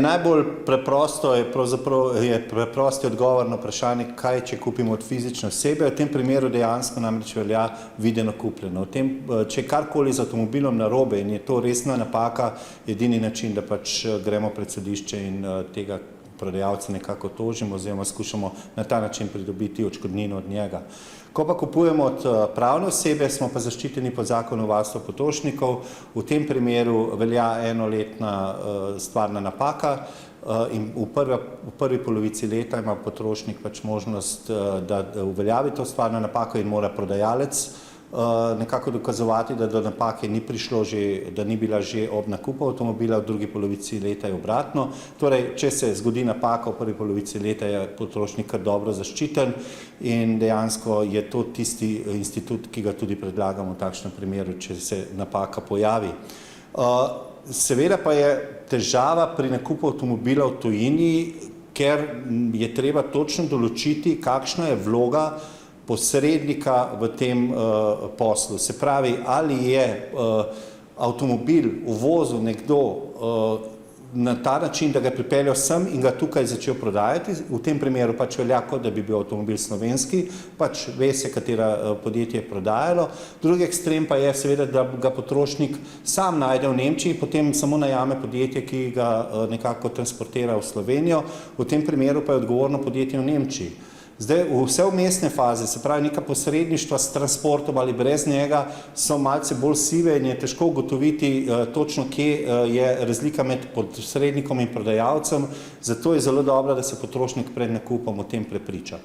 najbolj preprosto je preprosti odgovor na vprašanje, kaj če kupimo od fizične osebe. V tem primeru dejansko namreč velja videno kupljeno. Če je karkoli z avtomobilom narobe in je to resna napaka, edini način, da pač gremo pred sodišče in tega prodajalca nekako tožimo oziroma skušamo na ta način pridobiti odškodnino od njega. Ko pa kupujemo od pravne osebe, smo pa zaščiteni pod Zakonom o varstvu potrošnikov. V tem primeru velja enoletna stvarna napaka in v prvi polovici leta ima potrošnik pač možnost, da uveljavi to stvarno napako in mora prodajalec nekako dokazovati, da do napake ni prišlo da ni bila že ob nakupu avtomobila, v drugi polovici leta je obratno. Torej, če se zgodi napaka v prvi polovici leta, je potrošnik kar dobro zaščiten in dejansko je to tisti institut, ki ga tudi predlagamo v takšnem primeru, če se napaka pojavi. Seveda pa je težava pri nakupu avtomobila v tujini, ker je treba točno določiti, kakšna je vloga posrednika v tem poslu. Se pravi, ali je avtomobil uvozil nekdo na ta način, da ga je pripeljal sem in ga tukaj začel prodajati, v tem primeru pač velja, kot da bi bil avtomobil slovenski, pač ve se, katera podjetje je prodajalo. Drugi ekstrem pa je seveda, da ga potrošnik sam najde v Nemčiji, potem samo najame podjetje, ki ga nekako transportira v Slovenijo, v tem primeru pa je odgovorno podjetje v Nemčiji. Zdaj, vse vmesne faze, se pravi neka posredništva s transportom ali brez njega, so malce bolj sive in je težko ugotoviti točno, kje je razlika med posrednikom in prodajalcem, zato je zelo dobro, da se potrošnik pred nakupom o tem prepriča.